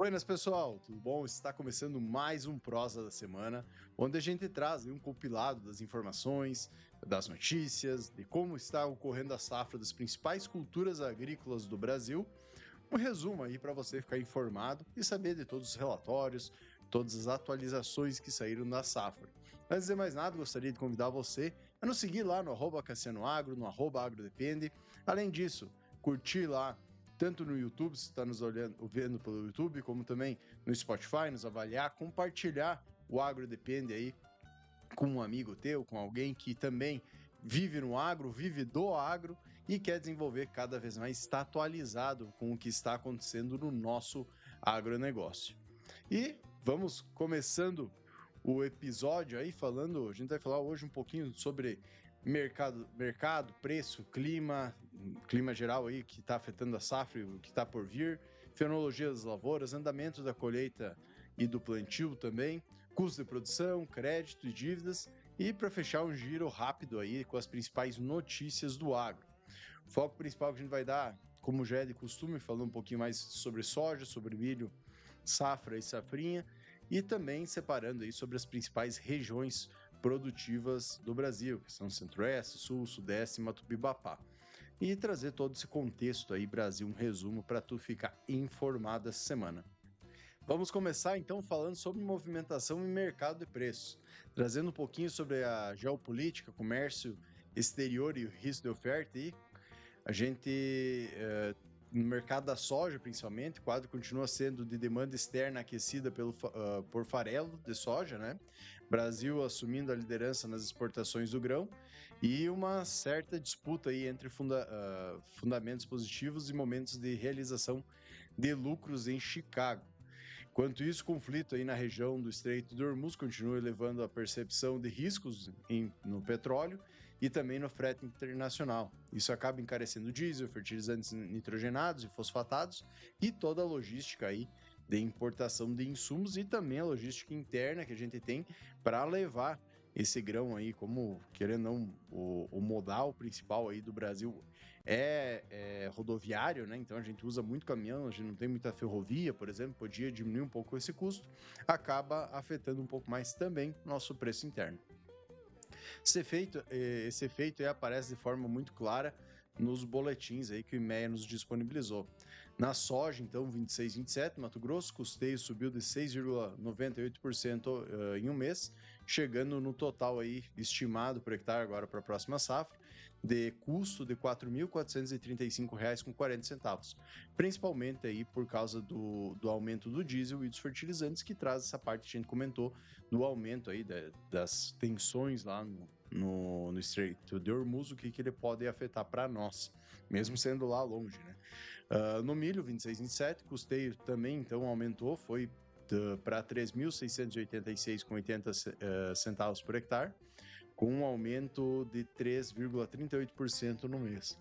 Buenas, pessoal, tudo bom? Está começando mais um Prosa da Semana, onde a gente traz um compilado das informações, das notícias, de como está ocorrendo a safra das principais culturas agrícolas do Brasil. Um resumo aí para você ficar informado e saber de todos os relatórios, todas as atualizações que saíram da safra. Antes de mais nada, gostaria de convidar você a nos seguir lá no @CassianoAgro, no @agrodepende. Além disso, curtir lá tanto no YouTube, se está nos vendo pelo YouTube, como também no Spotify, nos avaliar, compartilhar o Agro Depende aí com um amigo teu, com alguém que também vive no agro, vive do agro e quer desenvolver cada vez mais, está atualizado com o que está acontecendo no nosso agronegócio. E vamos começando o episódio aí falando, a gente vai falar hoje um pouquinho sobre mercado, preço, clima geral aí que está afetando a safra e o que está por vir, fenologia das lavouras, andamento da colheita e do plantio também, custo de produção, crédito e dívidas, e para fechar um giro rápido aí com as principais notícias do agro. O foco principal que a gente vai dar, como já é de costume, falando um pouquinho mais sobre soja, sobre milho, safra e safrinha, e também separando aí sobre as principais regiões produtivas do Brasil, que são Centro-Oeste, Sul, Sudeste e Mato-Pibapá. E trazer todo esse contexto aí, Brasil, um resumo para tu ficar informado essa semana. Vamos começar então falando sobre movimentação e mercado de preços, trazendo um pouquinho sobre a geopolítica, comércio exterior e o risco de oferta. E a gente, no mercado da soja principalmente, o quadro continua sendo de demanda externa aquecida por farelo de soja, né? Brasil assumindo a liderança nas exportações do grão e uma certa disputa aí entre fundamentos positivos e momentos de realização de lucros em Chicago. Enquanto isso, o conflito aí na região do Estreito de Hormuz continua elevando a percepção de riscos no petróleo e também no frete internacional. Isso acaba encarecendo diesel, fertilizantes nitrogenados e fosfatados e toda a logística aí de importação de insumos e também a logística interna que a gente tem para levar esse grão aí, como, querendo ou não, o modal principal aí do Brasil é rodoviário, né? Então a gente usa muito caminhão, a gente não tem muita ferrovia, por exemplo, podia diminuir um pouco esse custo, acaba afetando um pouco mais também nosso preço interno. Esse efeito aparece de forma muito clara nos boletins aí que o IMEA nos disponibilizou. Na soja, então, 26, 27, Mato Grosso, custeio subiu de 6,98% em um mês, chegando no total aí estimado por hectare agora para a próxima safra, de custo de R$ 4.435,40, principalmente aí por causa do aumento do diesel e dos fertilizantes, que traz essa parte que a gente comentou do aumento aí das tensões lá no Estreito de Hormuz, o que ele pode afetar para nós, mesmo sendo lá longe, né? No milho, 26, 27, custeio também então aumentou, foi para R$ 3.686,80 por hectare, com um aumento de 3,38% no mês,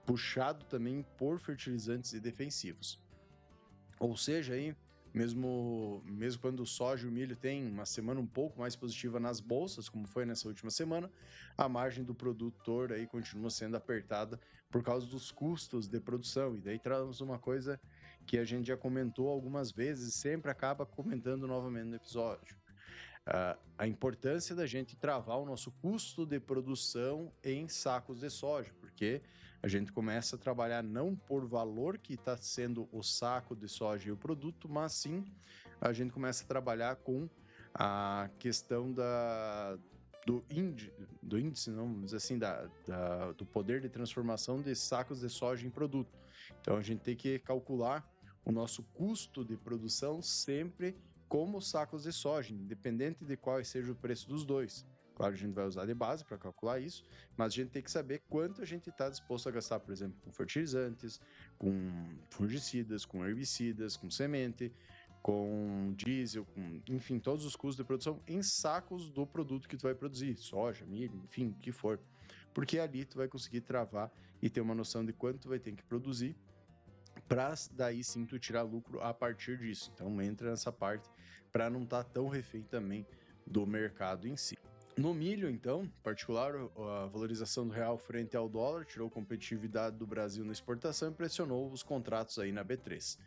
puxado também por fertilizantes e defensivos. Ou seja, aí, mesmo quando o soja e o milho têm uma semana um pouco mais positiva nas bolsas, como foi nessa última semana, a margem do produtor aí continua sendo apertada por causa dos custos de produção. E daí traz uma coisa que a gente já comentou algumas vezes, sempre acaba comentando novamente no episódio. A importância da gente travar o nosso custo de produção em sacos de soja, porque a gente começa a trabalhar não por valor que está sendo o saco de soja e o produto, mas sim a gente começa a trabalhar com a questão do índice, não, vamos dizer assim, do poder de transformação de sacos de soja em produto. Então a gente tem que calcular o nosso custo de produção sempre como sacos de soja, independente de qual seja o preço dos dois. Claro, a gente vai usar de base para calcular isso, mas a gente tem que saber quanto a gente está disposto a gastar, por exemplo, com fertilizantes, com fungicidas, com herbicidas, com semente, com diesel, enfim, todos os custos de produção em sacos do produto que tu vai produzir, soja, milho, enfim, o que for. Porque ali tu vai conseguir travar e ter uma noção de quanto tu vai ter que produzir para daí sim tu tirar lucro a partir disso. Então entra nessa parte para não estar tão refém também do mercado em si. No milho, então, em particular, a valorização do real frente ao dólar tirou competitividade do Brasil na exportação e pressionou os contratos aí na B3.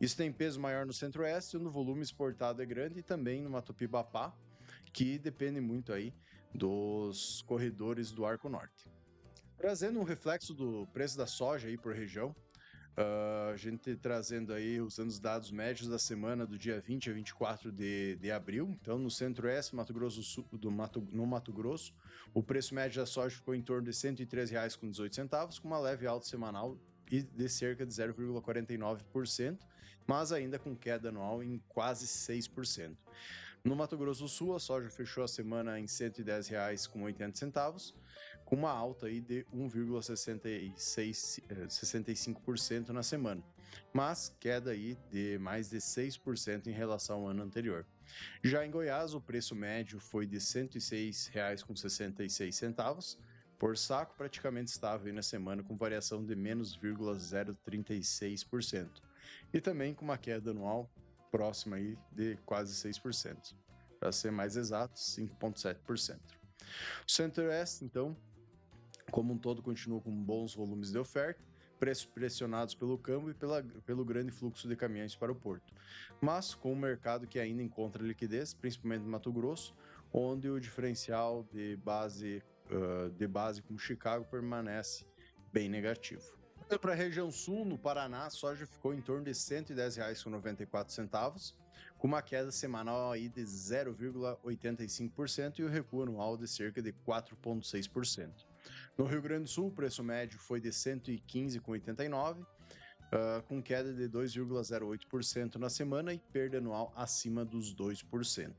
Isso tem peso maior no Centro-Oeste, onde o volume exportado é grande, e também no Mato Pibapá, que depende muito aí dos corredores do Arco Norte. Trazendo um reflexo do preço da soja aí por região, a gente trazendo aí, usando os dados médios da semana do dia 20 a 24 de abril. Então, no Centro-Oeste, Mato Grosso Sul, no Mato Grosso, o preço médio da soja ficou em torno de R$ 103,18, com uma leve alta semanal e de cerca de 0,49%, mas ainda com queda anual em quase 6%. No Mato Grosso do Sul, a soja fechou a semana em R$ 110,80, com uma alta aí de 1,65% na semana, mas queda aí de mais de 6% em relação ao ano anterior. Já em Goiás, o preço médio foi de R$ 106,66 por saco, praticamente estável aí na semana, com variação de menos 0,036%, e também com uma queda anual próxima aí de quase 6%. Para ser mais exato, 5,7%. O Centro-Oeste, então, como um todo, continua com bons volumes de oferta, preços pressionados pelo câmbio e pelo grande fluxo de caminhões para o porto, mas com um mercado que ainda encontra liquidez, principalmente no Mato Grosso, onde o diferencial de base como Chicago permanece bem negativo. Para a região sul, no Paraná, a soja ficou em torno de R$ 110,94, com uma queda semanal aí de 0,85% e o recuo anual de cerca de 4,6%. No Rio Grande do Sul, o preço médio foi de R$ 115,89, com queda de 2,08% na semana e perda anual acima dos 2%.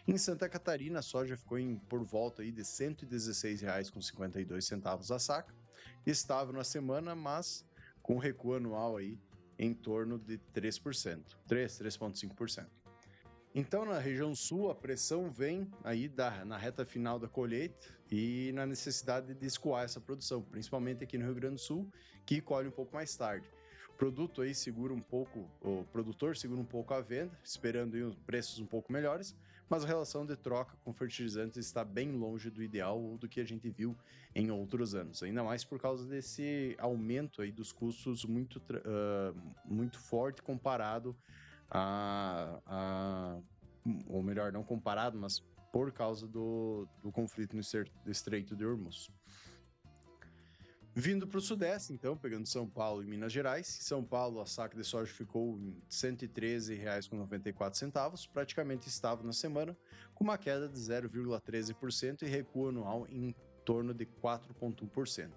Em Santa Catarina, a soja ficou por volta aí de R$ 116,52 a saca, estável na semana, mas com recuo anual aí em torno de 3,5%. Então, na região sul, a pressão vem aí na reta final da colheita e na necessidade de escoar essa produção, principalmente aqui no Rio Grande do Sul, que colhe um pouco mais tarde. O produto aí o produtor segura um pouco a venda, esperando aí preços um pouco melhores, mas a relação de troca com fertilizantes está bem longe do ideal ou do que a gente viu em outros anos, ainda mais por causa desse aumento aí dos custos muito forte comparado ou melhor, não comparado, mas por causa do conflito no Estreito de Hormuz. Vindo para o Sudeste, então, pegando São Paulo e Minas Gerais, em São Paulo a saca de soja ficou em R$ 113,94, praticamente estável na semana, com uma queda de 0,13% e recuo anual em torno de 4,1%.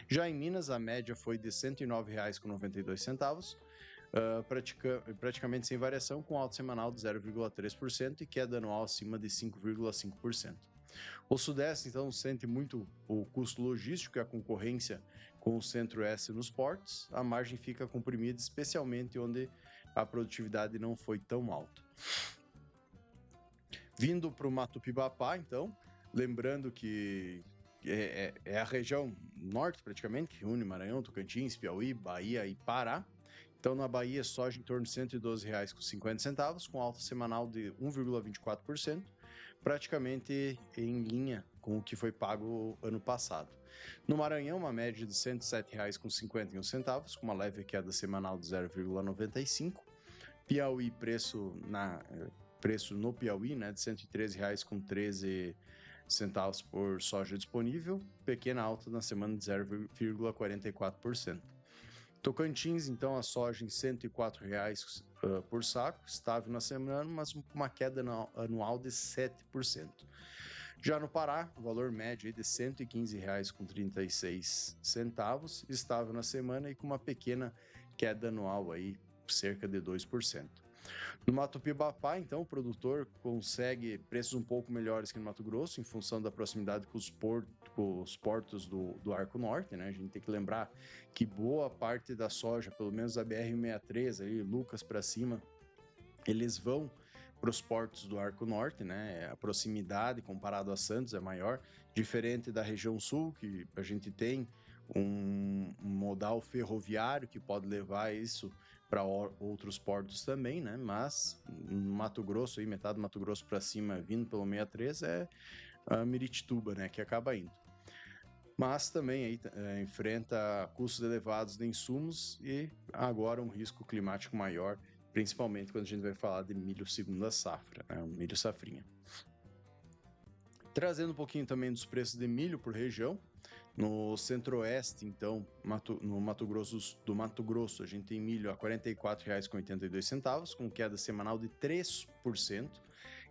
Já em Minas, a média foi de R$ 109,92, praticamente sem variação, com alta semanal de 0,3% e queda anual acima de 5,5%. O Sudeste, então, sente muito o custo logístico e a concorrência com o Centro-Oeste nos portos. A margem fica comprimida, especialmente onde a produtividade não foi tão alta. Vindo para o Mato Pibapá, então, lembrando que é a região norte, praticamente, que une Maranhão, Tocantins, Piauí, Bahia e Pará. Então, na Bahia, soja em torno de R$ 112,50, com alta semanal de 1,24%, praticamente em linha com o que foi pago ano passado. No Maranhão, uma média de R$ 107,51, com uma leve queda semanal de 0,95%. Piauí, preço no Piauí, né, de R$ 113,13 por soja disponível, pequena alta na semana de 0,44%. Tocantins, então, a soja em R$ 104,00 por saco, estável na semana, mas com uma queda anual de 7%. Já no Pará, o valor médio é de R$ 115,36, estável na semana e com uma pequena queda anual aí, cerca de 2%. No Mato Pibapá, então, o produtor consegue preços um pouco melhores que no Mato Grosso, em função da proximidade com os portos do Arco Norte, né? A gente tem que lembrar que boa parte da soja, pelo menos a BR-163, ali, Lucas para cima, eles vão para os portos do Arco Norte, né? A proximidade comparado a Santos é maior, diferente da região sul, que a gente tem um modal ferroviário que pode levar isso para outros portos também, né? Mas no Mato Grosso, aí, metade do Mato Grosso para cima, vindo pelo 63, é a Miritituba, né? Que acaba indo. Mas também aí, enfrenta custos elevados de insumos e agora um risco climático maior principalmente quando a gente vai falar de milho segunda safra, né? O milho safrinha. Trazendo um pouquinho também dos preços de milho por região, no centro-oeste, então, no Mato Grosso, a gente tem milho a R$ 44,82, com queda semanal de 3%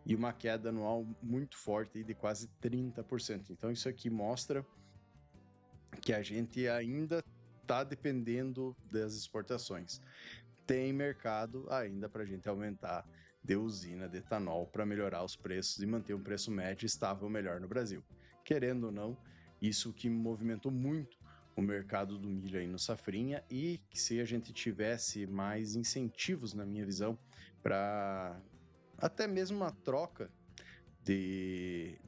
e uma queda anual muito forte de quase 30%. Então, isso aqui mostra que a gente ainda está dependendo das exportações. Tem mercado ainda para a gente aumentar de usina de etanol para melhorar os preços e manter um preço médio estável melhor no Brasil. Querendo ou não, isso que movimentou muito o mercado do milho aí no safrinha, e que se a gente tivesse mais incentivos, na minha visão, para até mesmo uma troca de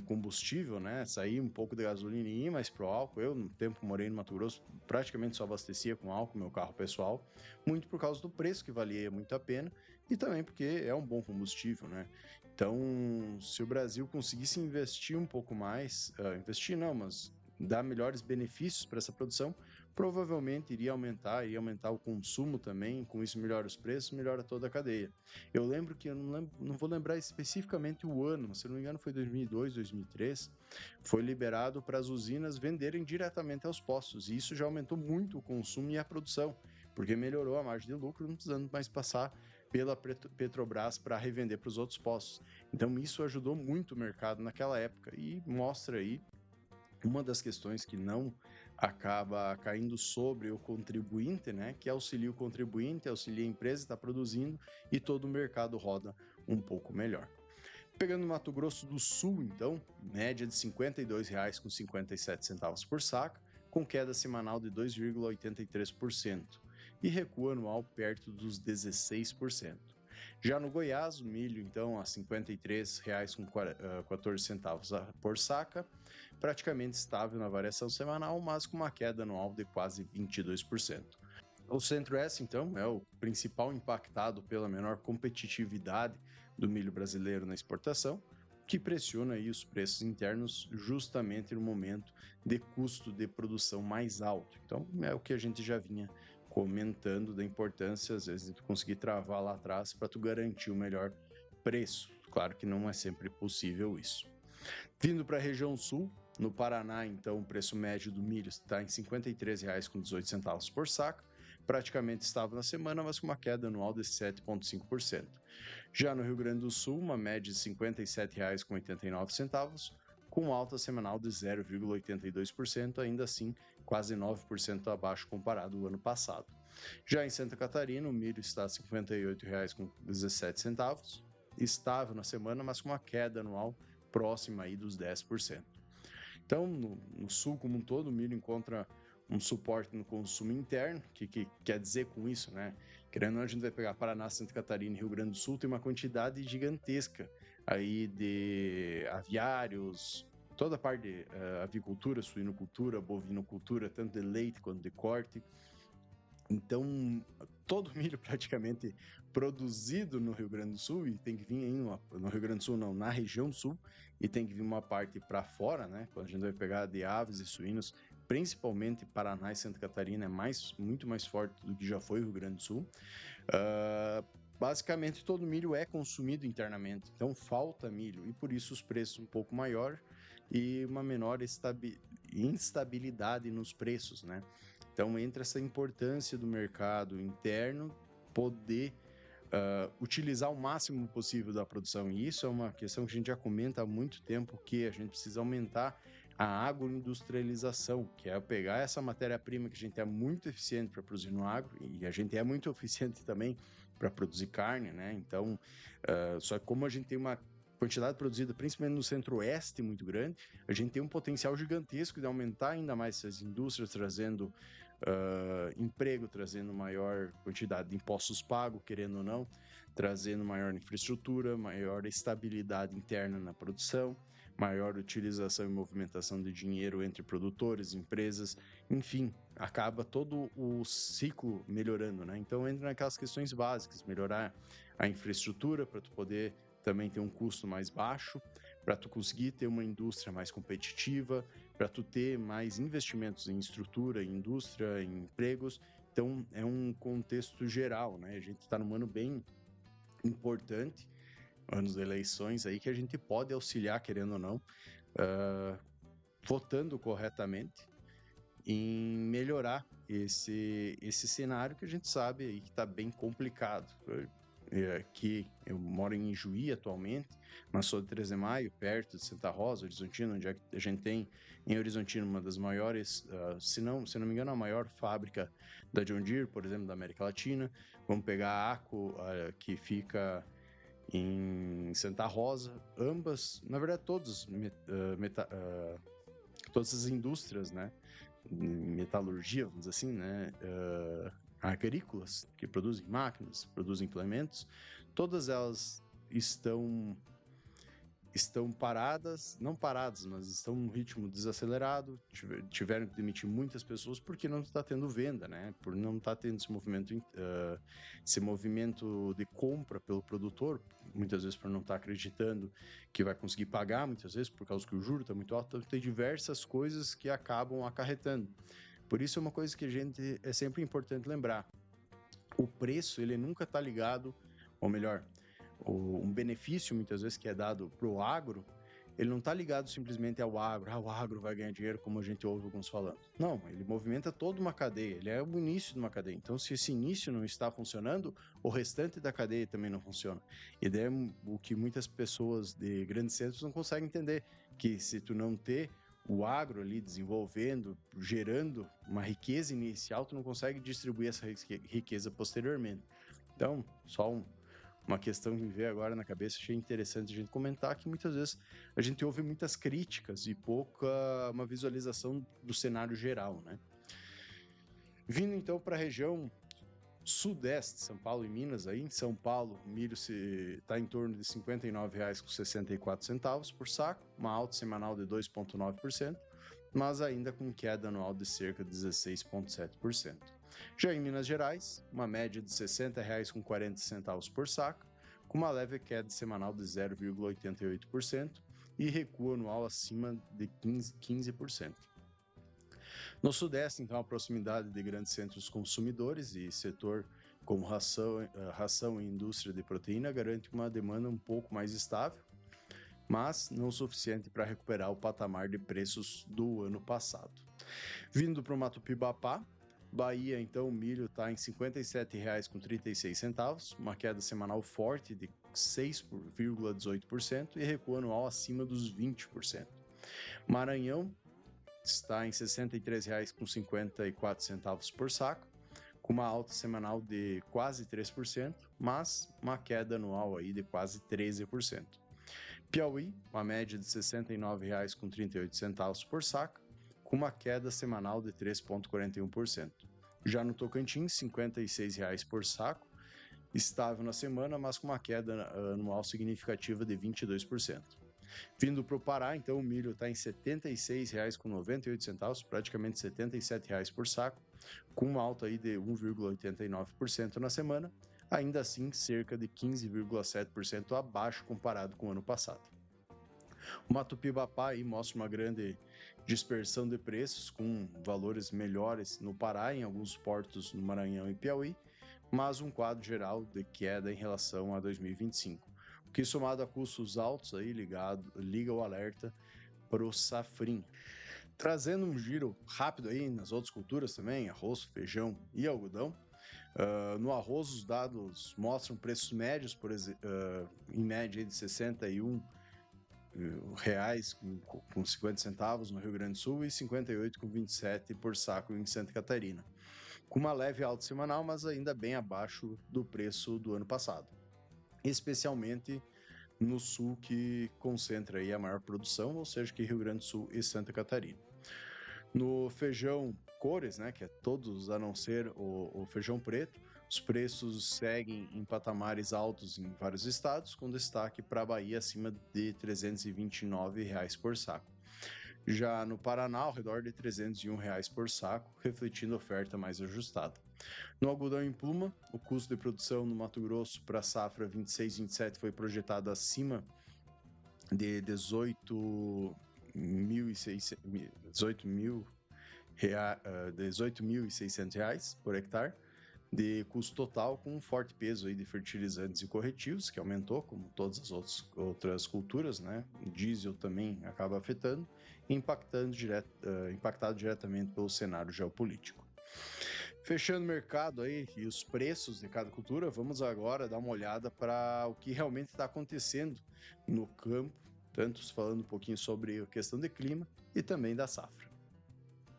combustível, né? Sair um pouco da gasolina e ir mais pro álcool. Eu, no tempo, morei no Mato Grosso, praticamente só abastecia com álcool meu carro pessoal, muito por causa do preço, que valia muito a pena, e também porque é um bom combustível, né? Então, se o Brasil conseguisse investir um pouco mais, investir não, mas dar melhores benefícios para essa produção, provavelmente iria aumentar o consumo também, com isso melhora os preços, melhora toda a cadeia. Eu lembro que, eu não vou lembrar especificamente o ano, mas se não me engano foi 2002, 2003, foi liberado para as usinas venderem diretamente aos postos, e isso já aumentou muito o consumo e a produção, porque melhorou a margem de lucro, não precisando mais passar pela Petrobras para revender para os outros postos. Então isso ajudou muito o mercado naquela época e mostra aí uma das questões que não acaba caindo sobre o contribuinte, né, que auxilia o contribuinte, auxilia a empresa, está produzindo e todo o mercado roda um pouco melhor. Pegando o Mato Grosso do Sul, então, média de R$ 52,57 por saca, com queda semanal de 2,83% e recuo anual perto dos 16%. Já no Goiás, o milho, então, a R$ 53,14 por saca, praticamente estável na variação semanal, mas com uma queda anual de quase 22%. O Centro-Oeste, então, é o principal impactado pela menor competitividade do milho brasileiro na exportação, que pressiona aí os preços internos justamente no momento de custo de produção mais alto. Então, é o que a gente já vinha comentando da importância, às vezes, de tu conseguir travar lá atrás para tu garantir o melhor preço. Claro que não é sempre possível isso. Vindo para a região sul, no Paraná, então, o preço médio do milho está em R$ 53,18 por saca, praticamente estável na semana, mas com uma queda anual de 7,5%. Já no Rio Grande do Sul, uma média de R$ 57,89, com alta semanal de 0,82%, ainda assim quase 9% abaixo comparado ao ano passado. Já em Santa Catarina, o milho está a R$ 58,17, estável na semana, mas com uma queda anual próxima aí dos 10%. Então, no sul como um todo, o milho encontra um suporte no consumo interno. O que quer dizer com isso, né? Querendo ou não, a gente vai pegar Paraná, Santa Catarina e Rio Grande do Sul, tem uma quantidade gigantesca aí de aviários, toda a parte de avicultura, suinocultura, bovinocultura, tanto de leite quanto de corte. Então, todo o milho praticamente produzido no Rio Grande do Sul, e tem que vir no Rio Grande do Sul não, na região sul, e tem que vir uma parte para fora, né? Quando a gente vai pegar de aves e suínos, principalmente Paraná e Santa Catarina, é muito mais forte do que já foi o Rio Grande do Sul. Basicamente, todo milho é consumido internamente, então falta milho, e por isso os preços um pouco maior e uma menor instabilidade nos preços, né? Então, entra essa importância do mercado interno poder utilizar o máximo possível da produção. E isso é uma questão que a gente já comenta há muito tempo, que a gente precisa aumentar a agroindustrialização, que é pegar essa matéria-prima que a gente é muito eficiente para produzir no agro, e a gente é muito eficiente também para produzir carne, né? Então, só que como a gente tem uma quantidade produzida, principalmente no centro-oeste, muito grande, a gente tem um potencial gigantesco de aumentar ainda mais essas indústrias, trazendo emprego, trazendo maior quantidade de impostos pagos, querendo ou não, trazendo maior infraestrutura, maior estabilidade interna na produção, maior utilização e movimentação de dinheiro entre produtores, empresas, enfim, acaba todo o ciclo melhorando, né? Então entra naquelas questões básicas, melhorar a infraestrutura para tu poder também ter um custo mais baixo, para tu conseguir ter uma indústria mais competitiva, para tu ter mais investimentos em estrutura, em indústria, em empregos. Então, é um contexto geral, né? A gente está num ano bem importante, anos de eleições aí, que a gente pode auxiliar, querendo ou não, votando corretamente em melhorar esse cenário que a gente sabe aí que está bem complicado. Aqui eu moro em Ijuí atualmente, mas sou de 13 de Maio, perto de Santa Rosa, Horizontina, onde a gente tem em Horizontina uma das maiores, se não me engano, a maior fábrica da John Deere, por exemplo, da América Latina. Vamos pegar a ACO, que fica em Santa Rosa, ambas, na verdade, todas as indústrias, né, metalurgia, vamos dizer assim, né, agrícolas, que produzem máquinas, produzem implementos, todas elas estão paradas, não paradas, mas estão num ritmo desacelerado, tiveram que demitir muitas pessoas porque não está tendo venda, né? Por não estar tendo esse movimento de compra pelo produtor, muitas vezes por não estar acreditando que vai conseguir pagar, muitas vezes por causa que o juro está muito alto, então tem diversas coisas que acabam acarretando. Por isso é uma coisa que é sempre importante lembrar. O preço, ele nunca está ligado, ou melhor, um benefício muitas vezes que é dado para o agro, ele não está ligado simplesmente ao agro, o agro vai ganhar dinheiro, como a gente ouve alguns falando. Não, ele movimenta toda uma cadeia, ele é o início de uma cadeia. Então, se esse início não está funcionando, o restante da cadeia também não funciona. E daí é o que muitas pessoas de grandes centros não conseguem entender, que se tu não ter o agro ali desenvolvendo, gerando uma riqueza inicial, tu não consegue distribuir essa riqueza posteriormente. Então, só uma questão que me veio agora na cabeça, achei interessante a gente comentar, que muitas vezes a gente ouve muitas críticas e uma visualização do cenário geral, né? Vindo então para a região sudeste, São Paulo e Minas, aí em São Paulo, o milho está em torno de R$ 59,64 por saco, uma alta semanal de 2,9%, mas ainda com queda anual de cerca de 16,7%. Já em Minas Gerais, uma média de R$ 60,40 por saco, com uma leve queda semanal de 0,88% e recuo anual acima de 15%. No Sudeste, então, a proximidade de grandes centros consumidores e setor como ração e indústria de proteína garante uma demanda um pouco mais estável, mas não suficiente para recuperar o patamar de preços do ano passado. Vindo para o Mato Pibapá, Bahia, então, o milho está em R$ 57,36, uma queda semanal forte de 6,18% e recuo anual acima dos 20%. Maranhão está em R$ 63,54 por saco, com uma alta semanal de quase 3%, mas uma queda anual aí de quase 13%. Piauí, uma média de R$ 69,38 por saco, com uma queda semanal de 3,41%. Já no Tocantins, R$ 56,00 por saco, estável na semana, mas com uma queda anual significativa de 22%. Vindo para o Pará, então, o milho está em R$ 76,98, praticamente R$ 77,00 por saco, com uma alta aí de 1,89% na semana, ainda assim cerca de 15,7% abaixo comparado com o ano passado. O Mato Pibapá aí mostra uma grande dispersão de preços, com valores melhores no Pará, em alguns portos no Maranhão e Piauí, mas um quadro geral de queda em relação a 2025. O que, somado a custos altos, aí liga o alerta para o safrinha. Trazendo um giro rápido aí nas outras culturas também, arroz, feijão e algodão. No arroz, os dados mostram preços médios, em média de R$ 61 reais com 50 centavos no Rio Grande do Sul e 58,27 por saco em Santa Catarina, com uma leve alta semanal, mas ainda bem abaixo do preço do ano passado, especialmente no sul, que concentra aí a maior produção, ou seja, que Rio Grande do Sul e Santa Catarina. No feijão cores, né, que é todos a não ser o feijão preto, os preços seguem em patamares altos em vários estados, com destaque para a Bahia acima de R$ 329,00 por saco. Já no Paraná, ao redor de R$ 301,00 por saco, refletindo oferta mais ajustada. No algodão em pluma, o custo de produção no Mato Grosso para a safra 26-27 foi projetado acima de 18.000 18.600 por hectare de custo total, com um forte peso aí de fertilizantes e corretivos, que aumentou, como todas as outras culturas, né? O diesel também acaba afetando, e impactado diretamente pelo cenário geopolítico. Fechando o mercado aí e os preços de cada cultura, vamos agora dar uma olhada para o que realmente está acontecendo no campo, tanto falando um pouquinho sobre a questão de clima e também da safra.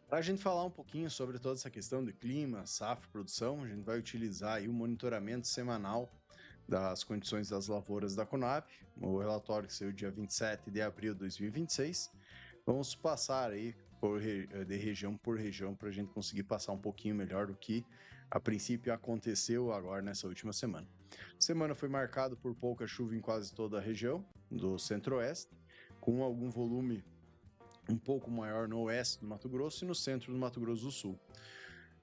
Para a gente falar um pouquinho sobre toda essa questão de clima, safra, produção, a gente vai utilizar aí o monitoramento semanal das condições das lavouras da Conab, o relatório que saiu dia 27 de abril de 2026. Vamos passar aí de região por região para a gente conseguir passar um pouquinho melhor do que a princípio aconteceu agora nessa última semana. A semana foi marcada por pouca chuva em quase toda a região do centro-oeste, com algum volume um pouco maior no oeste do Mato Grosso e no centro do Mato Grosso do Sul.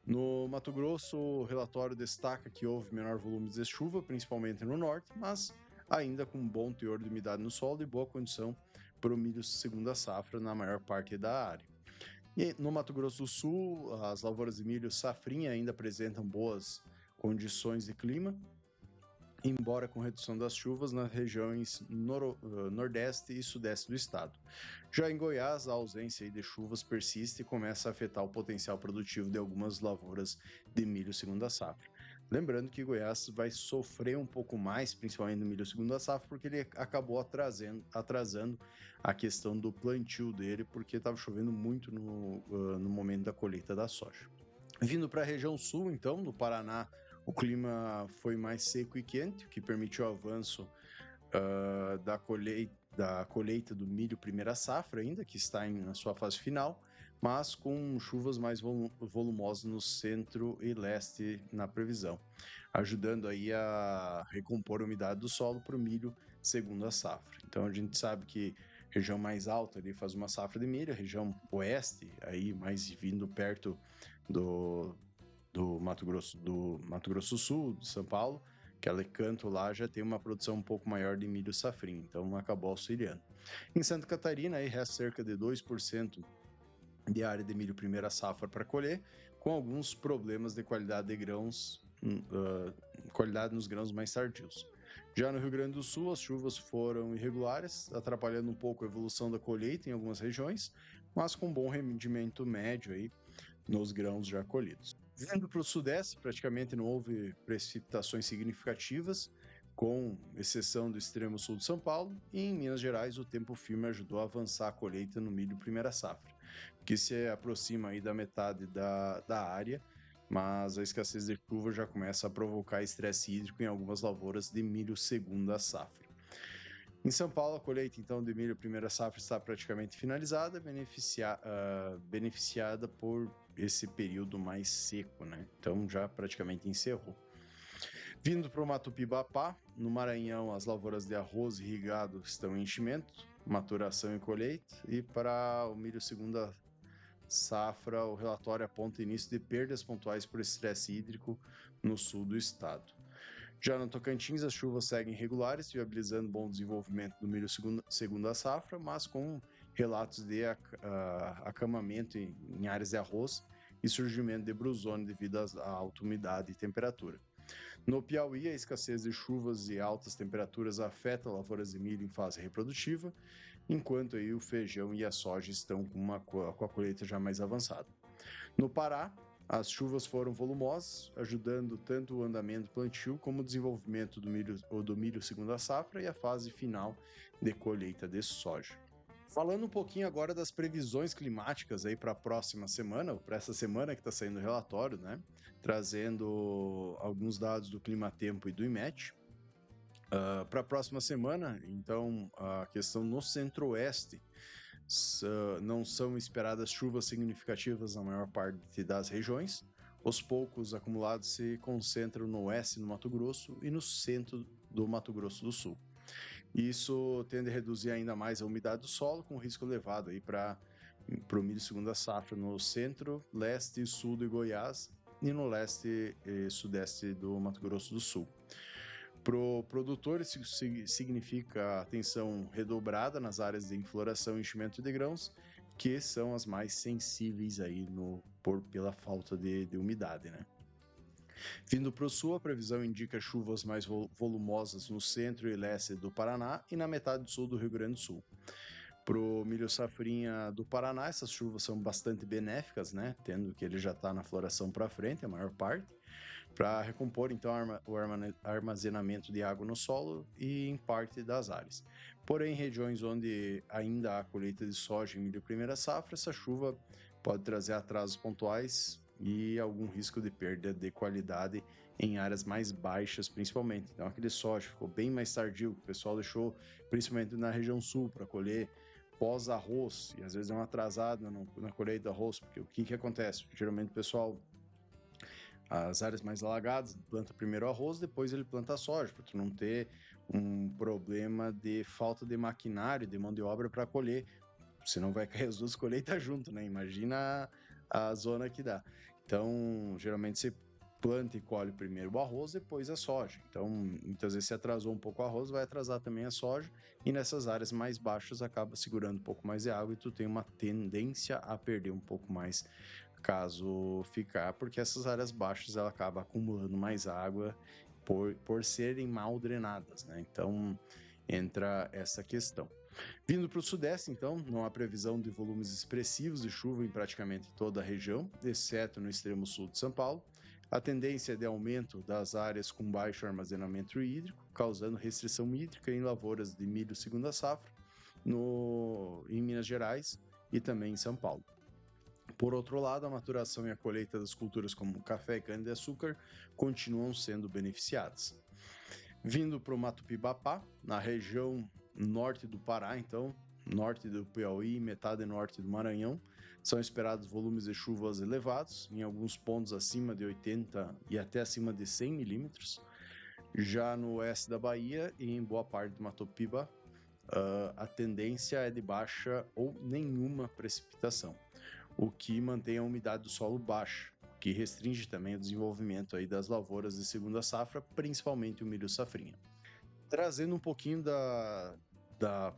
No Mato Grosso, o relatório destaca que houve menor volume de chuva, principalmente no norte, mas ainda com bom teor de umidade no solo e boa condição para o milho segunda safra na maior parte da área. E no Mato Grosso do Sul, as lavouras de milho safrinha ainda apresentam boas condições de clima, embora com redução das chuvas nas regiões nordeste e sudeste do estado. Já em Goiás, a ausência de chuvas persiste e começa a afetar o potencial produtivo de algumas lavouras de milho segunda safra. Lembrando que Goiás vai sofrer um pouco mais, principalmente no milho segunda safra, porque ele acabou atrasando a questão do plantio dele, porque estava chovendo muito no momento da colheita da soja. Vindo para a região sul, então, no Paraná, o clima foi mais seco e quente, o que permitiu o avanço da colheita do milho primeira safra ainda, que está na sua fase final, mas com chuvas mais volumosas no centro e leste na previsão, ajudando aí a recompor a umidade do solo para o milho segunda safra. Então a gente sabe que a região mais alta ali faz uma safra de milho, a região oeste, aí mais vindo perto do Mato Grosso do Sul, de São Paulo, aquele canto lá já tem uma produção um pouco maior de milho safrinha, então acabou auxiliando. Em Santa Catarina, aí resta cerca de 2% de área de milho primeira safra para colher, com alguns problemas de qualidade de grãos, qualidade nos grãos mais tardios. Já no Rio Grande do Sul, as chuvas foram irregulares, atrapalhando um pouco a evolução da colheita em algumas regiões, mas com bom rendimento médio aí nos grãos já colhidos. Vindo para o sudeste, praticamente não houve precipitações significativas, com exceção do extremo sul de São Paulo, e em Minas Gerais o tempo firme ajudou a avançar a colheita no milho primeira safra, que se aproxima aí da metade da área, mas a escassez de chuva já começa a provocar estresse hídrico em algumas lavouras de milho segunda safra. Em São Paulo, a colheita então de milho primeira safra está praticamente finalizada, beneficiada por esse período mais seco, né? Então já praticamente encerrou. Vindo para o Mato Pibapá, no Maranhão, as lavouras de arroz irrigado estão em enchimento, maturação e colheita, e para o milho segunda safra, o relatório aponta início de perdas pontuais por estresse hídrico no sul do estado. Já no Tocantins, as chuvas seguem regulares, viabilizando bom desenvolvimento do milho segunda safra, mas com relatos de acamamento em áreas de arroz e surgimento de brusone devido à alta umidade e temperatura. No Piauí, a escassez de chuvas e altas temperaturas afeta lavouras de milho em fase reprodutiva, enquanto aí o feijão e a soja estão com a colheita já mais avançada. No Pará, as chuvas foram volumosas, ajudando tanto o andamento do plantio como o desenvolvimento do milho segunda safra e a fase final de colheita de soja. Falando um pouquinho agora das previsões climáticas aí para a próxima semana, ou para essa semana que está saindo o relatório, né? Trazendo alguns dados do Climatempo e do IMET. Para a próxima semana, então, a questão no centro-oeste, não são esperadas chuvas significativas na maior parte das regiões. Os poucos acumulados se concentram no oeste do Mato Grosso e no centro do Mato Grosso do Sul. Isso tende a reduzir ainda mais a umidade do solo, com risco elevado aí para o milho segunda safra no centro, leste e sul de Goiás e no leste e sudeste do Mato Grosso do Sul. Para o produtor, isso significa atenção redobrada nas áreas de infloração e enchimento de grãos que são as mais sensíveis aí pela falta de umidade, né? Vindo para o sul, a previsão indica chuvas mais volumosas no centro e leste do Paraná e na metade sul do Rio Grande do Sul. Para o milho safrinha do Paraná, essas chuvas são bastante benéficas, né? Tendo que ele já está na floração para frente, a maior parte, para recompor então o armazenamento de água no solo e em parte das áreas. Porém, em regiões onde ainda há colheita de soja e milho primeira safra, essa chuva pode trazer atrasos pontuais e algum risco de perda de qualidade em áreas mais baixas, principalmente. Então, aquele soja ficou bem mais tardio, o pessoal deixou, principalmente na região sul, para colher pós-arroz, e às vezes é um atrasado na colheita do arroz, porque o que acontece? Geralmente o pessoal, as áreas mais alagadas, planta primeiro o arroz, depois ele planta a soja, para tu não ter um problema de falta de maquinário, de mão de obra para colher, senão vai cair as duas colheitas junto, né? Imagina a zona que dá. Então, geralmente você planta e colhe primeiro o arroz, depois a soja. Então, muitas vezes se atrasou um pouco o arroz, vai atrasar também a soja, e nessas áreas mais baixas acaba segurando um pouco mais de água e tu tem uma tendência a perder um pouco mais caso ficar, porque essas áreas baixas ela acaba acumulando mais água por serem mal drenadas, né? Então, entra essa questão. Vindo para o sudeste, então, não há previsão de volumes expressivos de chuva em praticamente toda a região, exceto no extremo sul de São Paulo. A tendência é de aumento das áreas com baixo armazenamento hídrico, causando restrição hídrica em lavouras de milho segunda safra em Minas Gerais e também em São Paulo. Por outro lado, a maturação e a colheita das culturas como café e cana-de-açúcar continuam sendo beneficiadas. Vindo para o Mato Pibapá, na região norte do Pará, então, norte do Piauí e metade norte do Maranhão, são esperados volumes de chuvas elevados, em alguns pontos acima de 80 e até acima de 100 milímetros. Já no oeste da Bahia e em boa parte do Mato Piba, a tendência é de baixa ou nenhuma precipitação, o que mantém a umidade do solo baixa, que restringe também o desenvolvimento aí das lavouras de segunda safra, principalmente o milho safrinha. Trazendo um pouquinho da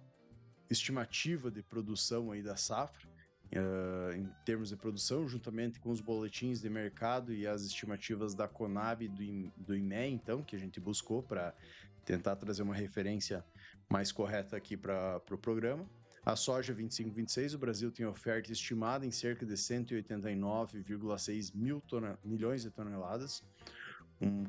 estimativa de produção aí da safra, em termos de produção, juntamente com os boletins de mercado e as estimativas da Conab e do IMEA, então, que a gente buscou para tentar trazer uma referência mais correta aqui para o programa. A soja 25-26, o Brasil tem oferta estimada em cerca de 189,6 milhões de toneladas,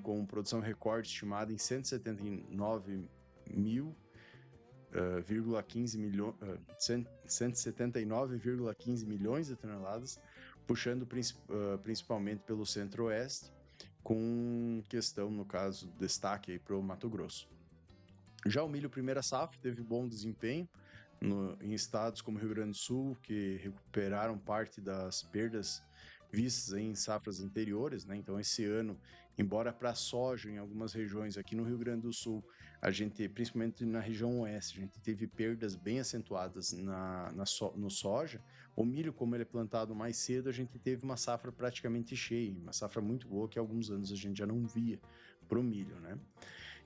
com produção recorde estimada em 179,15 milhões de toneladas, puxando principalmente pelo centro-oeste, com questão, no caso, destaque aí para o Mato Grosso. Já o milho primeira safra teve bom desempenho em estados como Rio Grande do Sul, que recuperaram parte das perdas vistas em safras anteriores, né? Então, esse ano, embora para a soja, em algumas regiões aqui no Rio Grande do Sul, a gente, principalmente na região oeste, a gente teve perdas bem acentuadas no soja. O milho, como ele é plantado mais cedo, a gente teve uma safra praticamente cheia, uma safra muito boa que há alguns anos a gente já não via para o milho, né?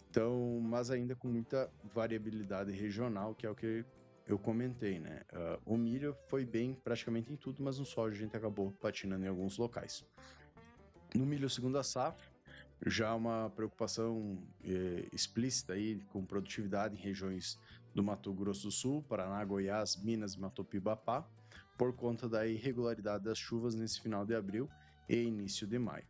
Então, mas ainda com muita variabilidade regional, que é o que eu comentei, né? O milho foi bem praticamente em tudo, mas no soja a gente acabou patinando em alguns locais. No milho segunda safra, já uma preocupação explícita aí com produtividade em regiões do Mato Grosso do Sul, Paraná, Goiás, Minas e Mato Pibapá, por conta da irregularidade das chuvas nesse final de abril e início de maio.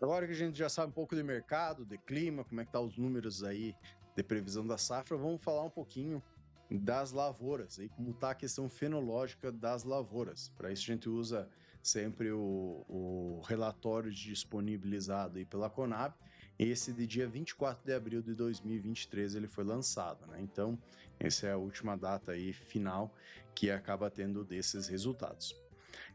Agora que a gente já sabe um pouco de mercado, de clima, como é que tá os números aí de previsão da safra, vamos falar um pouquinho das lavouras, e como está a questão fenológica das lavouras. Para isso a gente usa sempre o relatório disponibilizado aí pela Conab. Esse de dia 24 de abril de 2023 ele foi lançado, né? Então, essa é a última data aí final que acaba tendo desses resultados.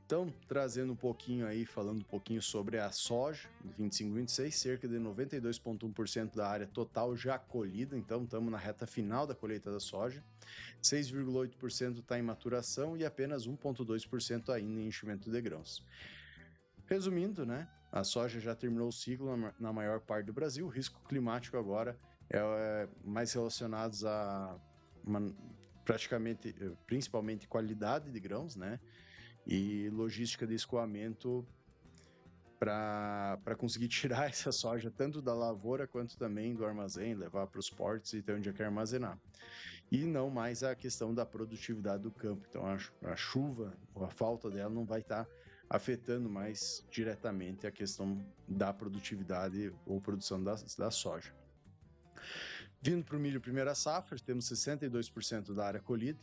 Então, trazendo um pouquinho aí, falando um pouquinho sobre a soja, 25-26, cerca de 92,1% da área total já colhida, então estamos na reta final da colheita da soja, 6,8% está em maturação e apenas 1,2% ainda em enchimento de grãos. Resumindo, né, a soja já terminou o ciclo na maior parte do Brasil, o risco climático agora é mais relacionado a principalmente qualidade de grãos, né? E logística de escoamento para conseguir tirar essa soja tanto da lavoura quanto também do armazém, levar para os portos e ter onde é que armazenar. E não mais a questão da produtividade do campo. Então a chuva ou a falta dela não vai estar afetando mais diretamente a questão da produtividade ou produção da soja. Vindo para o milho primeira safra, temos 62% da área colhida,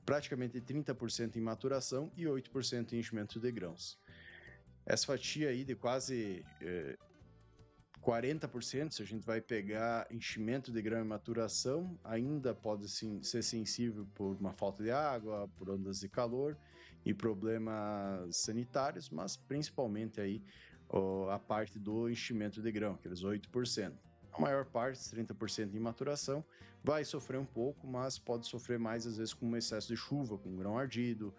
praticamente 30% em maturação e 8% em enchimento de grãos. Essa fatia aí de quase 40%, se a gente vai pegar enchimento de grão e maturação, ainda pode sim, ser sensível por uma falta de água, por ondas de calor e problemas sanitários, mas principalmente aí a parte do enchimento de grão, aqueles 8%. A maior parte, 30% em maturação, vai sofrer um pouco, mas pode sofrer mais às vezes com um excesso de chuva, com grão ardido,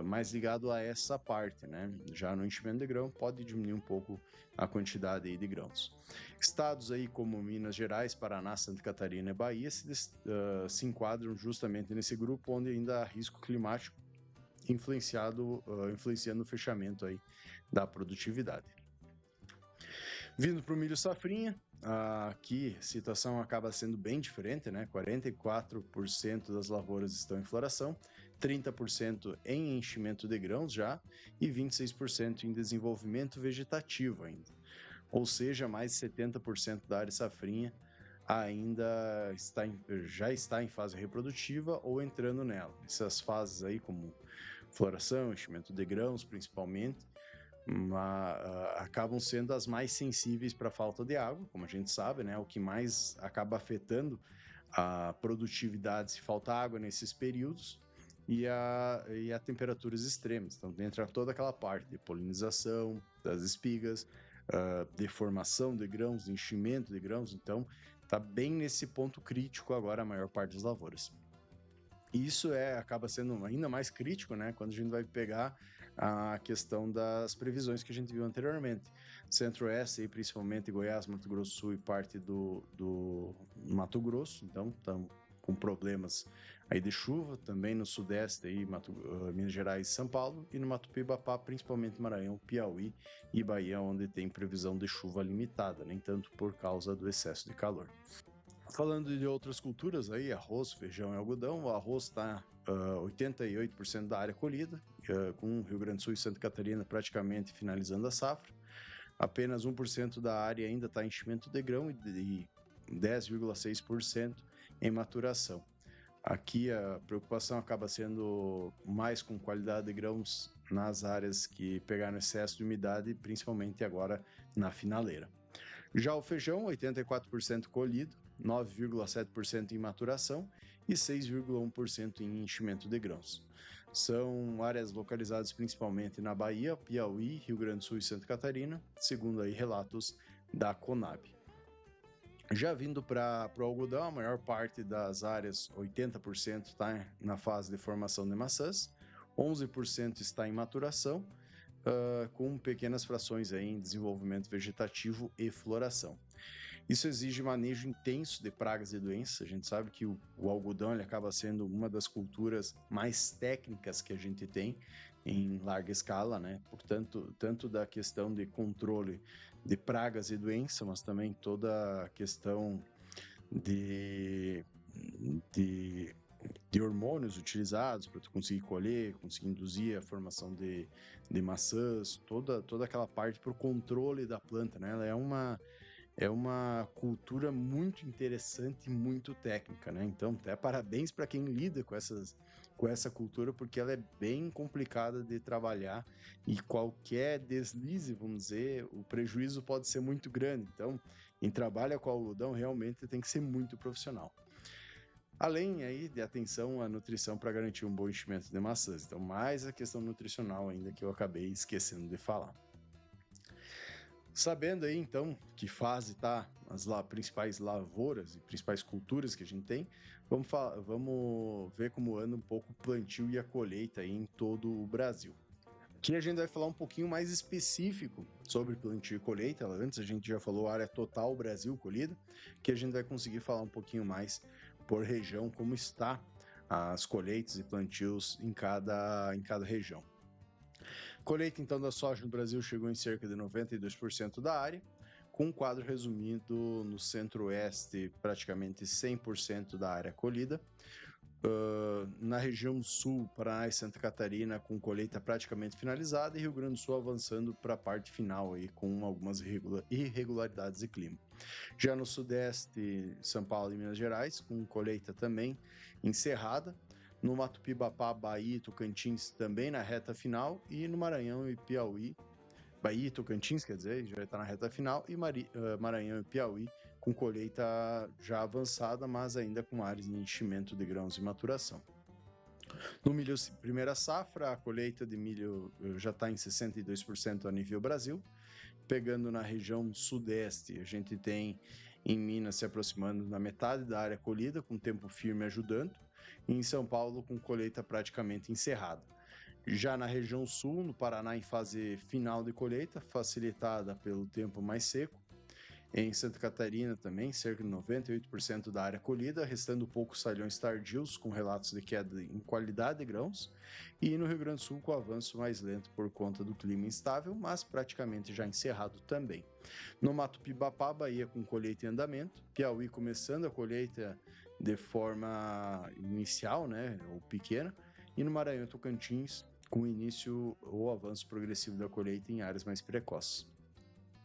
mais ligado a essa parte, né? Já no enchimento de grão pode diminuir um pouco a quantidade aí de grãos. Estados aí como Minas Gerais, Paraná, Santa Catarina e Bahia se enquadram justamente nesse grupo onde ainda há risco climático influenciando o fechamento aí da produtividade. Vindo para o milho safrinha, aqui a situação acaba sendo bem diferente, né? 44% das lavouras estão em floração, 30% em enchimento de grãos já e 26% em desenvolvimento vegetativo ainda. Ou seja, mais de 70% da área safrinha ainda já está em fase reprodutiva ou entrando nela. Essas fases aí como floração, enchimento de grãos principalmente, acabam sendo as mais sensíveis para a falta de água, como a gente sabe, né? O que mais acaba afetando a produtividade se falta água nesses períodos e a temperaturas extremas. Então, entra toda aquela parte de polinização das espigas, deformação de grãos, enchimento de grãos. Então, está bem nesse ponto crítico agora a maior parte das lavouras. E isso acaba sendo ainda mais crítico, né? Quando a gente vai pegar a questão das previsões que a gente viu anteriormente. Centro-Oeste, aí, principalmente Goiás, Mato Grosso do Sul e parte do Mato Grosso, então estão com problemas aí de chuva, também no Sudeste, aí, Minas Gerais e São Paulo, e no Mato Pibapá, principalmente Maranhão, Piauí e Bahia, onde tem previsão de chuva limitada, nem tanto por causa do excesso de calor. Falando de outras culturas aí, arroz, feijão e algodão, o arroz está 88% da área colhida, com Rio Grande do Sul e Santa Catarina praticamente finalizando a safra. Apenas 1% da área ainda está em enchimento de grão e 10,6% em maturação. Aqui a preocupação acaba sendo mais com qualidade de grãos nas áreas que pegaram excesso de umidade, principalmente agora na finaleira. Já o feijão, 84% colhido, 9,7% em maturação e 6,1% em enchimento de grãos. São áreas localizadas principalmente na Bahia, Piauí, Rio Grande do Sul e Santa Catarina, segundo aí relatos da Conab. Já vindo para o algodão, a maior parte das áreas, 80%, está na fase de formação de maçãs, 11% está em maturação, com pequenas frações aí em desenvolvimento vegetativo e floração. Isso exige manejo intenso de pragas e doenças. A gente sabe que o algodão ele acaba sendo uma das culturas mais técnicas que a gente tem em larga escala, né? Portanto, tanto da questão de controle de pragas e doenças, mas também toda a questão de hormônios utilizados para tu conseguir colher, conseguir induzir a formação de maçãs, toda aquela parte para o controle da planta, né? Ela é uma cultura muito interessante e muito técnica, né? Então, até parabéns para quem lida com essa cultura, porque ela é bem complicada de trabalhar e qualquer deslize, vamos dizer, o prejuízo pode ser muito grande. Então, quem trabalha com algodão realmente tem que ser muito profissional. Além aí de atenção à nutrição para garantir um bom enchimento de maçãs. Então, mais a questão nutricional ainda que eu acabei esquecendo de falar. Sabendo aí, então, que fase tá as principais lavouras e principais culturas que a gente tem, vamos ver como anda um pouco o plantio e a colheita aí em todo o Brasil. Aqui a gente vai falar um pouquinho mais específico sobre plantio e colheita. Antes a gente já falou a área total Brasil colhida, que a gente vai conseguir falar um pouquinho mais por região como está as colheitas e plantios em cada região. Colheita, então, da soja no Brasil chegou em cerca de 92% da área, com um quadro resumido no centro-oeste, praticamente 100% da área colhida. Na região sul, Paraná e Santa Catarina, com colheita praticamente finalizada, e Rio Grande do Sul avançando para a parte final, aí, com algumas irregularidades de clima. Já no sudeste, São Paulo e Minas Gerais, com colheita também encerrada. No Mato Pibapá, Bahia e Tocantins também na reta final, e no Maranhão e Piauí, Bahia e Tocantins, quer dizer, já está na reta final, e Maranhão e Piauí com colheita já avançada, mas ainda com áreas de enchimento de grãos e maturação. No milho primeira safra, a colheita de milho já está em 62% a nível Brasil. Pegando na região sudeste, a gente tem em Minas se aproximando da metade da área colhida, com tempo firme ajudando, e em São Paulo com colheita praticamente encerrada. Já na região sul, no Paraná, em fase final de colheita, facilitada pelo tempo mais seco. Em Santa Catarina também, cerca de 98% da área colhida, restando poucos salhões tardios, com relatos de queda em qualidade de grãos. E no Rio Grande do Sul, com avanço mais lento por conta do clima instável, mas praticamente já encerrado também. No Mato Pibapá, Bahia com colheita em andamento. Piauí começando a colheita de forma inicial, né, ou pequena. E no Maranhão e Tocantins, com o início ou avanço progressivo da colheita em áreas mais precoces.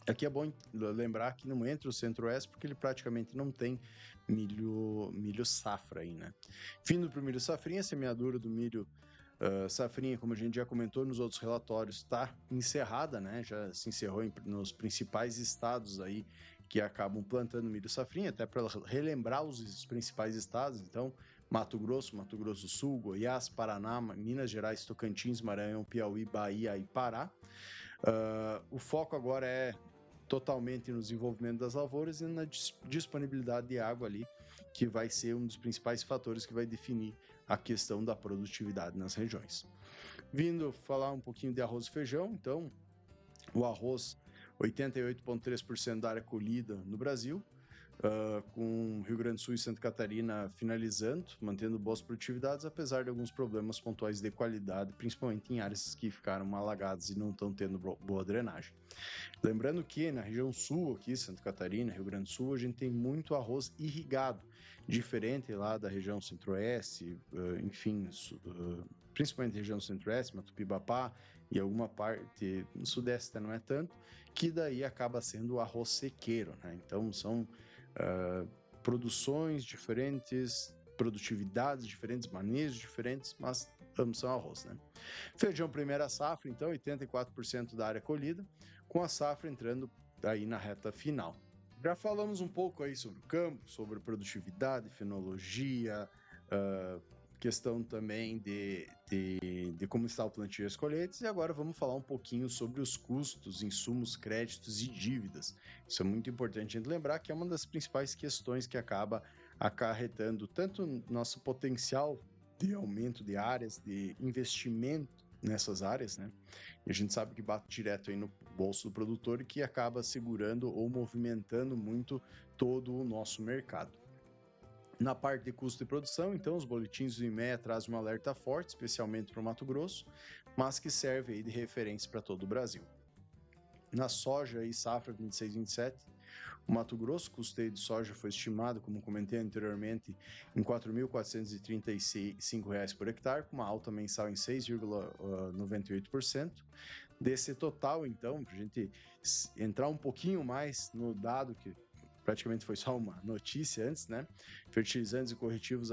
Aqui é bom lembrar que não entra o Centro-Oeste porque ele praticamente não tem milho safra aí, né? Vindo para o milho safrinha, a semeadura do milho safrinha, como a gente já comentou nos outros relatórios, está encerrada, né? Já se encerrou nos principais estados aí que acabam plantando milho safrinha, até para relembrar os principais estados. Então, Mato Grosso do Sul, Goiás, Paraná, Minas Gerais, Tocantins, Maranhão, Piauí, Bahia e Pará. O foco agora é totalmente no desenvolvimento das lavouras e na disponibilidade de água ali, que vai ser um dos principais fatores que vai definir a questão da produtividade nas regiões. Vindo falar um pouquinho de arroz e feijão, então, o arroz, 88,3% da área colhida no Brasil, com Rio Grande do Sul e Santa Catarina finalizando, mantendo boas produtividades, apesar de alguns problemas pontuais de qualidade, principalmente em áreas que ficaram alagadas e não estão tendo boa drenagem. Lembrando que na região sul, aqui, Santa Catarina, Rio Grande do Sul, a gente tem muito arroz irrigado, diferente lá da região centro-oeste, enfim, principalmente região centro-oeste, Mato Pibapá e alguma parte no sudeste não é tanto, que daí acaba sendo o arroz sequeiro, né? Então são produções diferentes, produtividades diferentes, manejos diferentes, mas ambos são arroz, né? Feijão primeira safra, então, 84% da área colhida, com a safra entrando aí na reta final. Já falamos um pouco aí sobre o campo, sobre produtividade, fenologia, questão também de como está o plantio e as colheitas, e agora vamos falar um pouquinho sobre os custos, insumos, créditos e dívidas. Isso é muito importante a gente lembrar que é uma das principais questões que acaba acarretando tanto nosso potencial de aumento de áreas, de investimento nessas áreas, né? E a gente sabe que bate direto aí no bolso do produtor e que acaba segurando ou movimentando muito todo o nosso mercado. Na parte de custo de produção, então, os boletins do IMEA trazem um alerta forte, especialmente para o Mato Grosso, mas que serve aí de referência para todo o Brasil. Na soja e safra 26-27, o Mato Grosso, o custeio de soja foi estimado, como comentei anteriormente, em R$ 4.435 por hectare, com uma alta mensal em 6,98%. Desse total, então, para a gente entrar um pouquinho mais no dado que praticamente foi só uma notícia antes, né? Fertilizantes e corretivos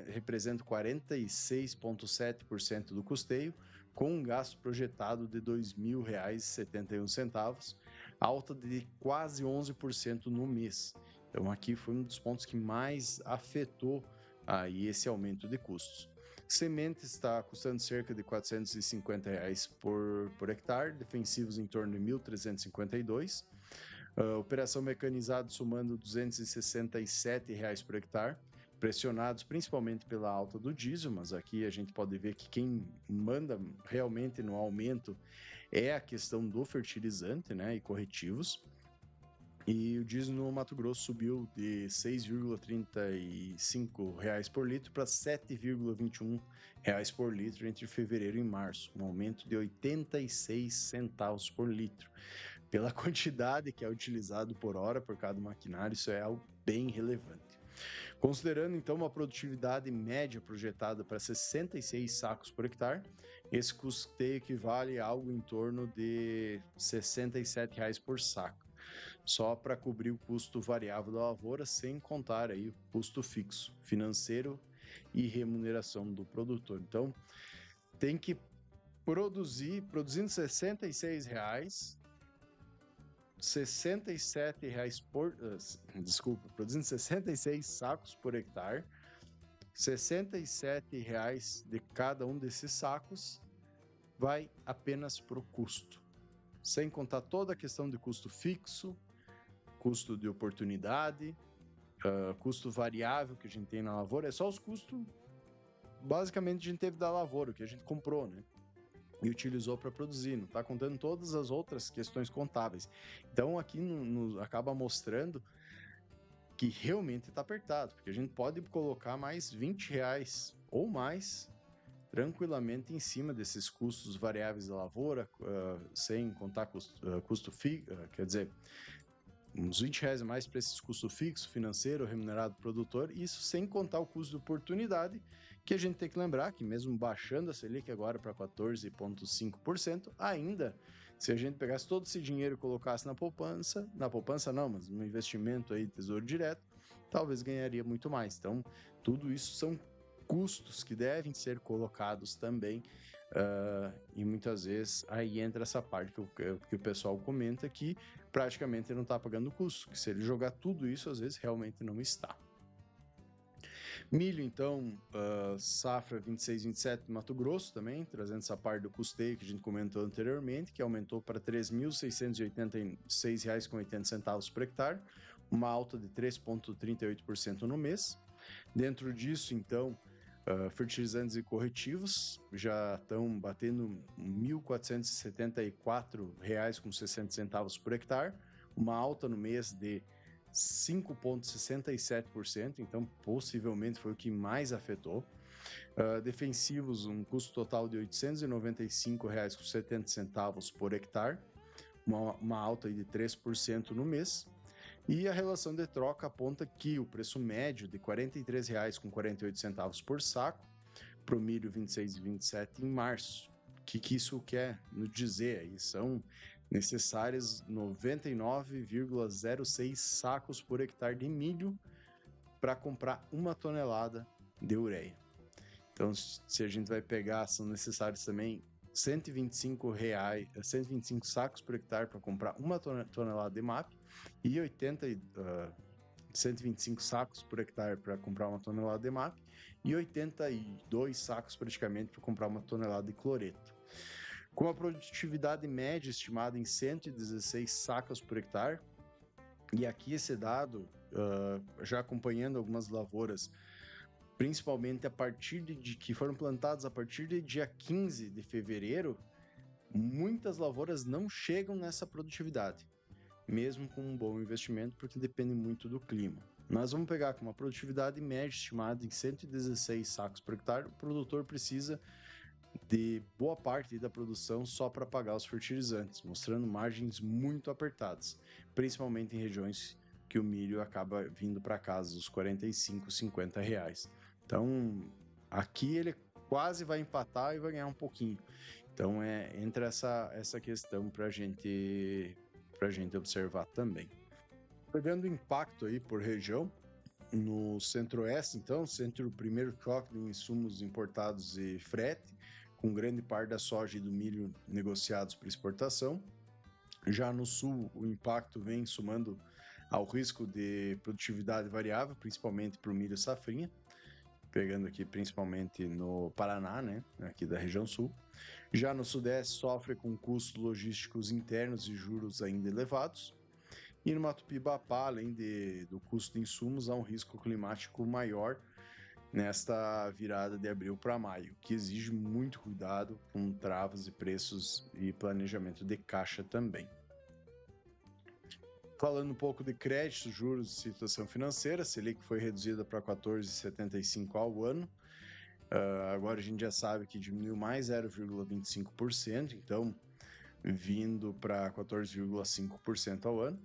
representam 46,7% do custeio, com um gasto projetado de R$ 2.071, alta de quase 11% no mês. Então aqui foi um dos pontos que mais afetou aí esse aumento de custos. Semente está custando cerca de R$ 450 por hectare, defensivos em torno de R$ 1.352. Operação mecanizada somando R$ 267 por hectare, pressionados principalmente pela alta do diesel, mas aqui a gente pode ver que quem manda realmente no aumento é a questão do fertilizante, né, e corretivos. E o diesel no Mato Grosso subiu de R$ 6,35 por litro para R$ 7,21 por litro entre fevereiro e março, um aumento de 86 centavos por litro. Pela quantidade que é utilizado por hora por cada maquinário, isso é algo bem relevante. Considerando então uma produtividade média projetada para 66 sacos por hectare, esse custeio equivale a algo em torno de R$ 67 por saco, só para cobrir o custo variável da lavoura, sem contar aí o custo fixo, financeiro e remuneração do produtor. Então, tem que produzindo R$ 66, produzindo 66 sacos por hectare, R$ 67 de cada um desses sacos vai apenas para o custo, sem contar toda a questão de custo fixo, custo de oportunidade, custo variável que a gente tem na lavoura. É só os custos, basicamente, a gente teve da lavoura, que a gente comprou, né? E utilizou para produzir, não está contando todas as outras questões contábeis. Então, aqui acaba mostrando que realmente está apertado, porque a gente pode colocar mais R$ 20 ou mais tranquilamente em cima desses custos variáveis da lavoura, sem contar custo fixo, quer dizer, uns R$ 20 a mais para esses custos fixo, financeiro, remunerado do produtor, isso sem contar o custo de oportunidade, que a gente tem que lembrar que mesmo baixando a Selic agora para 14,5%, ainda, se a gente pegasse todo esse dinheiro e colocasse na poupança não, mas no investimento aí, tesouro direto, talvez ganharia muito mais. Então, tudo isso são custos que devem ser colocados também, e muitas vezes aí entra essa parte que o pessoal comenta que praticamente não está pagando custo, que se ele jogar tudo isso, às vezes realmente não está. Milho, então, safra 26-27 do Mato Grosso também, trazendo essa parte do custeio que a gente comentou anteriormente, que aumentou para R$ 3.686,80 por hectare, uma alta de 3,38% no mês. Dentro disso, então, fertilizantes e corretivos já estão batendo R$ 1.474,60 por hectare, uma alta no mês de 5,67%, então possivelmente foi o que mais afetou. Defensivos, um custo total de R$ 895,70 por hectare, uma alta de 3% no mês. E a relação de troca aponta que o preço médio de R$ 43,48 por saco para o milho 26 e 27 em março. O que isso quer nos dizer aí? São necessários 99,06 sacos por hectare de milho para comprar 1 tonelada de ureia. Então, se a gente vai pegar, são necessários também R$ 125 sacos por hectare para comprar 1 tonelada de MAP e 125 sacos por hectare para comprar 1 tonelada de MAP e 82 sacos praticamente para comprar 1 tonelada de cloreto. Com a produtividade média estimada em 116 sacas por hectare, e aqui esse dado, já acompanhando algumas lavouras, principalmente a partir de que foram plantadas a partir de dia 15 de fevereiro, muitas lavouras não chegam nessa produtividade, mesmo com um bom investimento, porque depende muito do clima. Nós vamos pegar com uma produtividade média estimada em 116 sacos por hectare, o produtor precisa de boa parte da produção só para pagar os fertilizantes, mostrando margens muito apertadas, principalmente em regiões que o milho acaba vindo para casa dos R$ 45, R$ 50. Então, aqui ele quase vai empatar e vai ganhar um pouquinho. Então, entra essa questão para a gente observar também. Pegando o impacto aí por região, no centro-oeste, então, centro primeiro choque de insumos importados e frete, com grande parte da soja e do milho negociados para exportação. Já no sul, o impacto vem somando ao risco de produtividade variável, principalmente para o milho safrinha, pegando aqui principalmente no Paraná, né, aqui da região sul. Já no sudeste, sofre com custos logísticos internos e juros ainda elevados. E no Mato Pibapá, além do custo de insumos, há um risco climático maior nesta virada de abril para maio, que exige muito cuidado com travas e preços e planejamento de caixa também. Falando um pouco de crédito, juros e situação financeira, a Selic foi reduzida para 14,75 ao ano. Agora a gente já sabe que diminuiu mais 0,25%, então vindo para 14,5% ao ano,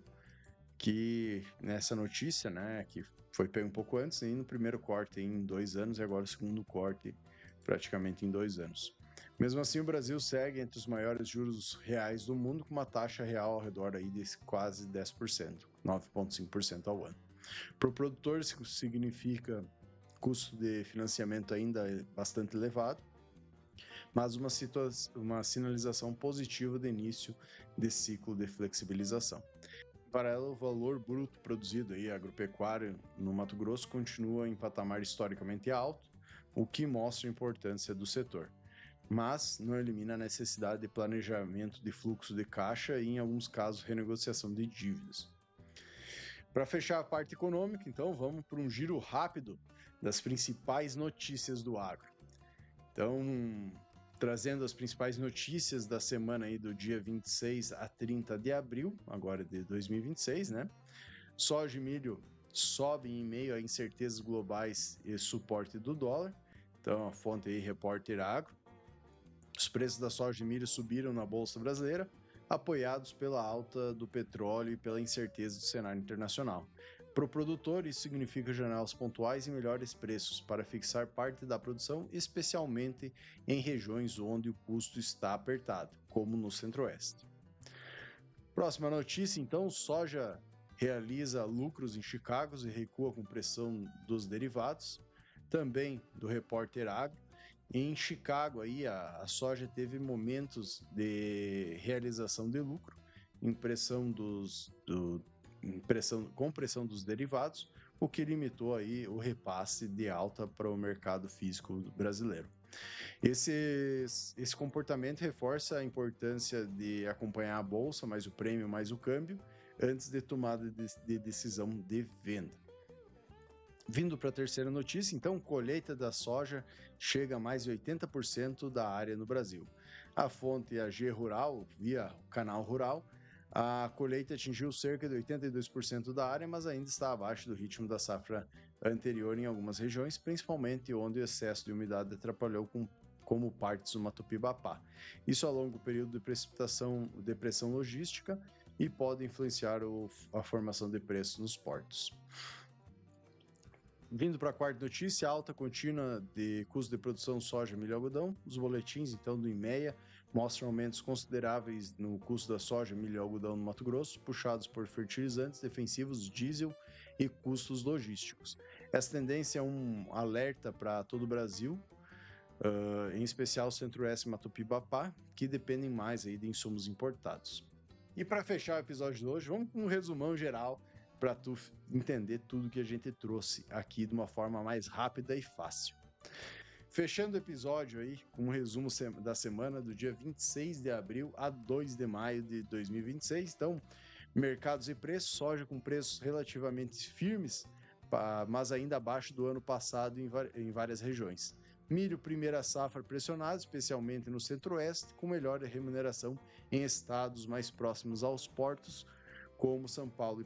que nessa notícia, né, que foi pego um pouco antes, e no primeiro corte em 2 anos e agora o segundo corte praticamente em 2 anos. Mesmo assim, o Brasil segue entre os maiores juros reais do mundo, com uma taxa real ao redor aí de quase 10%, 9,5% ao ano. Para o produtor, isso significa custo de financiamento ainda bastante elevado, mas uma sinalização positiva de início de ciclo de flexibilização. Para ela, o valor bruto produzido aí, agropecuário no Mato Grosso continua em patamar historicamente alto, o que mostra a importância do setor, mas não elimina a necessidade de planejamento de fluxo de caixa e, em alguns casos, renegociação de dívidas. Para fechar a parte econômica, então, vamos para um giro rápido das principais notícias do agro. Então, trazendo as principais notícias da semana aí do dia 26 a 30 de abril, agora de 2026, né? Soja e milho sobem em meio a incertezas globais e suporte do dólar. Então, a fonte aí, Repórter Agro. Os preços da soja e milho subiram na Bolsa Brasileira, apoiados pela alta do petróleo e pela incerteza do cenário internacional. Para o produtor, isso significa janelas pontuais e melhores preços para fixar parte da produção, especialmente em regiões onde o custo está apertado, como no Centro-Oeste. Próxima notícia, então, soja realiza lucros em Chicago e recua com pressão dos derivados. Também do Repórter Agro. Em Chicago, aí, a soja teve momentos de realização de lucro, com pressão dos derivados, o que limitou aí o repasse de alta para o mercado físico brasileiro. Esse comportamento reforça a importância de acompanhar a bolsa, mais o prêmio, mais o câmbio, antes de tomada de decisão de venda. Vindo para a terceira notícia, então, colheita da soja chega a mais de 80% da área no Brasil. A fonte é a G Rural, via o Canal Rural, a colheita atingiu cerca de 82% da área, mas ainda está abaixo do ritmo da safra anterior em algumas regiões, principalmente onde o excesso de umidade atrapalhou como partes do Mato Pibapá. Isso a longo período de precipitação, depressão logística e pode influenciar a formação de preços nos portos. Vindo para a quarta notícia, alta contínua de custo de produção soja, milho e algodão. Os boletins, então, do IMEA mostram aumentos consideráveis no custo da soja, milho e algodão no Mato Grosso, puxados por fertilizantes, defensivos, diesel e custos logísticos. Essa tendência é um alerta para todo o Brasil, em especial o Centro-Oeste e Mato Pibapá, que dependem mais aí de insumos importados. E para fechar o episódio de hoje, vamos com um resumão geral para tu entender tudo que a gente trouxe aqui de uma forma mais rápida e fácil. Fechando o episódio aí com um resumo da semana do dia 26 de abril a 2 de maio de 2026. Então, mercados e preços, soja com preços relativamente firmes, mas ainda abaixo do ano passado em várias regiões. Milho, primeira safra pressionado, especialmente no Centro-Oeste, com melhor remuneração em estados mais próximos aos portos, como São Paulo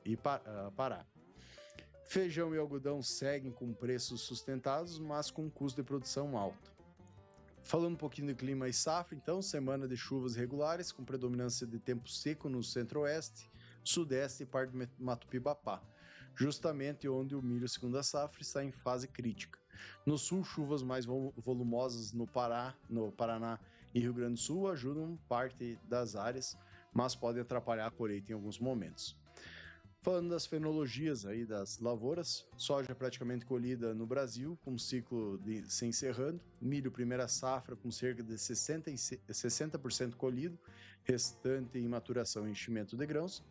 e Pará. Feijão e algodão seguem com preços sustentados, mas com custo de produção alto. Falando um pouquinho de clima e safra, então, semana de chuvas regulares, com predominância de tempo seco no Centro-Oeste, Sudeste e parte do Mato Pibapá, justamente onde o milho segunda safra está em fase crítica. No sul, chuvas mais volumosas no Paraná e Rio Grande do Sul ajudam parte das áreas, mas podem atrapalhar a colheita em alguns momentos. Falando das fenologias aí das lavouras, soja praticamente colhida no Brasil, com o ciclo se encerrando, milho primeira safra com cerca de 60% colhido, restante em maturação e enchimento de grãos,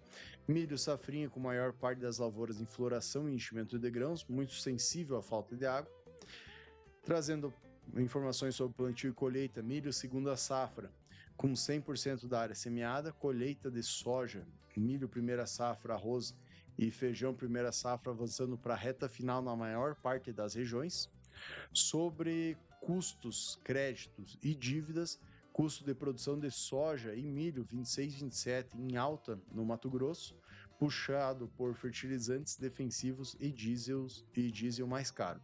milho safrinha com maior parte das lavouras em floração e enchimento de grãos, muito sensível à falta de água. Trazendo informações sobre plantio e colheita, milho segunda safra, com 100% da área semeada, colheita de soja, milho primeira safra, arroz e feijão primeira safra avançando para a reta final na maior parte das regiões. Sobre custos, créditos e dívidas, custo de produção de soja e milho 26, 27 em alta no Mato Grosso, puxado por fertilizantes defensivos e diesel mais caro.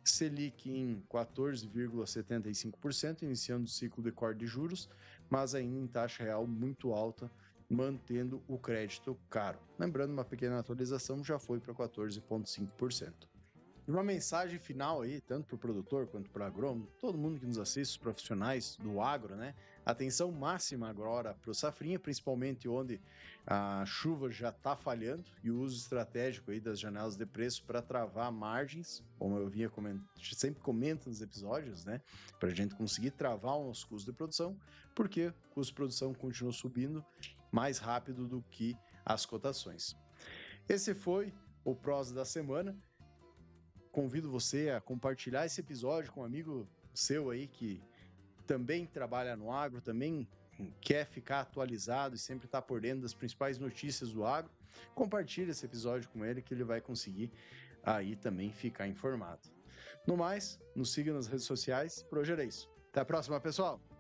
Selic em 14,75%, iniciando o ciclo de corte de juros, mas ainda em taxa real muito alta, mantendo o crédito caro. Lembrando, uma pequena atualização já foi para 14,5%. E uma mensagem final aí, tanto para o produtor quanto para o agrônomo, todo mundo que nos assiste, os profissionais do agro, né? Atenção máxima agora para o safrinha, principalmente onde a chuva já está falhando, e o uso estratégico aí das janelas de preço para travar margens, como eu sempre comento nos episódios, né? Para a gente conseguir travar o nosso custo de produção, porque o custo de produção continua subindo mais rápido do que as cotações. Esse foi o Prosa da Semana. Convido você a compartilhar esse episódio com um amigo seu aí que também trabalha no agro, também quer ficar atualizado e sempre estar por dentro das principais notícias do agro. Compartilhe esse episódio com ele que ele vai conseguir aí também ficar informado. No mais, nos siga nas redes sociais. Por hoje era isso. Até a próxima, pessoal!